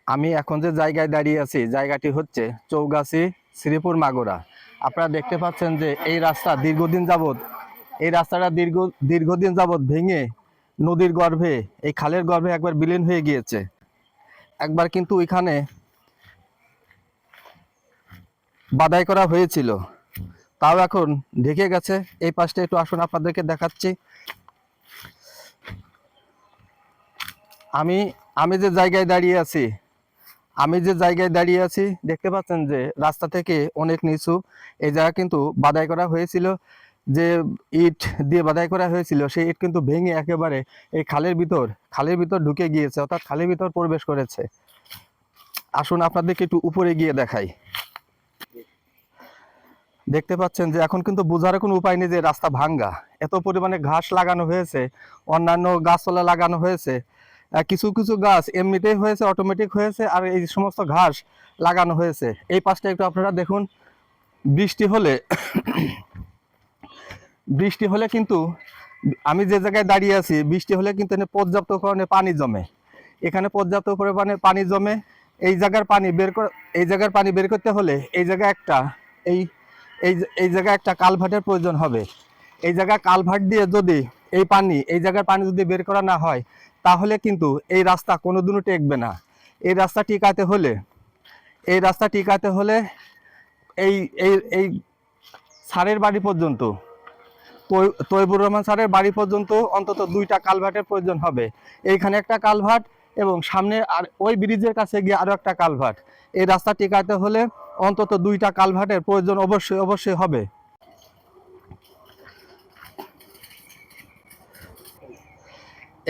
আমি এখন যে জায়গায় দাঁড়িয়ে আছি জায়গাটি হচ্ছে চৌগাছি শ্রীপুর মাগুরা। আপনারা দেখতে পাচ্ছেন যে এই রাস্তা এই রাস্তাটা দীর্ঘদিন যাবৎ ভেঙে নদীর গর্ভে, এই খালের গর্ভে একবার বিলীন হয়ে গিয়েছে। একবার কিন্তু ওইখানে বাধাই করা হয়েছিল, তাও এখন ঢেকে গেছে। এই পাশটা একটু আসুন, আপনাদেরকে দেখাচ্ছি। আমি আমি যে জায়গায় দাঁড়িয়ে আছি দেখতে পাচ্ছেন যে রাস্তা থেকে অনেক নিচু। এই জায়গা কিন্তু বাধাই করা হয়েছিল, যে ইট দিয়ে বাধাই করা হয়েছিল সেই ইট কিন্তু ভেঙে একেবারে এই খালের ভিতর ঢুকে গিয়েছে, অর্থাৎ খালের ভিতর প্রবেশ করেছে। আসুন আপনাদেরকে একটু উপরে গিয়ে দেখাই। দেখতে পাচ্ছেন যে এখন কিন্তু বোঝার কোনো উপায় নেই যে রাস্তা ভাঙ্গা। এত পরিমাণে ঘাস লাগানো হয়েছে, অন্যান্য গাছপালা লাগানো হয়েছে, কিছু কিছু গাছ এমনিতেই হয়েছে, অটোমেটিক হয়েছে, আর এই সমস্ত ঘাস লাগানো হয়েছে। এই পাশটা একটু আপনারা দেখুন। বৃষ্টি হলে কিন্তু, আমি যে জায়গায় দাঁড়িয়ে আছি, বৃষ্টি হলে কিন্তু এখানে পর্যাপ্ত পরিমাণে পানি জমে। এখানে পর্যাপ্ত পরিমাণে পানি জমে। এই জায়গার পানি বের করতে হলে এই জায়গায় একটা এই এই এই জায়গায় একটা কালভার্টের প্রয়োজন হবে। এই জায়গায় কালভার্ট দিয়ে যদি এই জায়গার পানি যদি বের করা না হয়, তাহলে কিন্তু এই রাস্তা কোনোদিনও টেকবে না। এই রাস্তা টিকাতে হলে এই এই এই স্যারের বাড়ি পর্যন্ত, তৈবুর রহমান স্যারের বাড়ি পর্যন্ত অন্তত 2টা কালভার্টের প্রয়োজন হবে। এইখানে একটা কালভার্ট এবং সামনে আর ওই ব্রিজের কাছে গিয়ে আরো একটা কালভার্ট। এই রাস্তা টিকাতে হলে অন্তত 2টা কালভার্টের প্রয়োজন অবশ্যই হবে।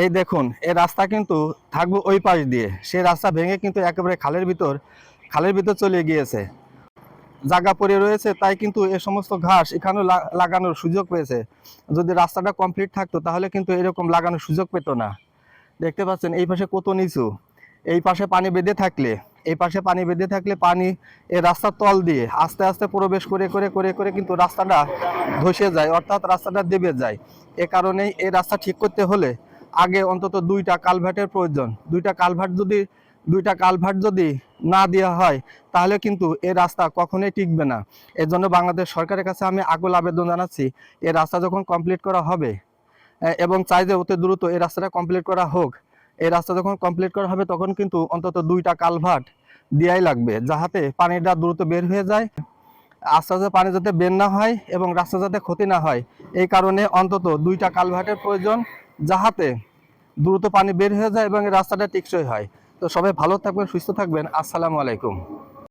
এই দেখুন, এই রাস্তা কিন্তু থাকবে ওই পাশ দিয়ে, সেই রাস্তা ভেঙে কিন্তু একেবারে খালের ভিতর চলে গিয়েছে। জায়গা পড়ে রয়েছে, তাই কিন্তু এ সমস্ত ঘাস এখানেও লাগানোর সুযোগ পেয়েছে। যদি রাস্তাটা কমপ্লিট থাকতো তাহলে কিন্তু এরকম লাগানোর সুযোগ পেত না। দেখতে পাচ্ছেন এই পাশে কত নিচু। এই পাশে পানি বেঁধে থাকলে পানি এই রাস্তার তল দিয়ে আস্তে আস্তে প্রবেশ করে কিন্তু রাস্তাটা ধসে যায়, অর্থাৎ রাস্তাটা দেবে যায়। এ কারণেই এই রাস্তা ঠিক করতে হলে আগে অন্তত 2টা কালভার্টের প্রয়োজন। 2টা কালভার্ট যদি না দেওয়া হয় তাহলে কিন্তু এই রাস্তা কখনোই টিকবে না। এর জন্য বাংলাদেশ সরকারের কাছে আমি আকুল আবেদন জানাচ্ছি, এই রাস্তা যখন কমপ্লিট করা হবে, এবং চাই যে অতি দ্রুত এই রাস্তাটা কমপ্লিট করা হোক। এই রাস্তা যখন কমপ্লিট করা হবে তখন কিন্তু অন্তত 2টা কালভার্ট দেওয়াই লাগবে, যাহাতে পানিটা দ্রুত বের হয়ে যায়। আস্তে আস্তে পানি যাতে বের না হয় এবং রাস্তা যাতে ক্ষতি না হয়, এই কারণে অন্তত 2টা কালভার্টের প্রয়োজন, যাহাতে দ্রুত পানি বের হয়ে যায় এবং রাস্তাটা টেকসই হয়। তো সবাই ভালো থাকবেন, সুস্থ থাকবেন। আসসালামু আলাইকুম।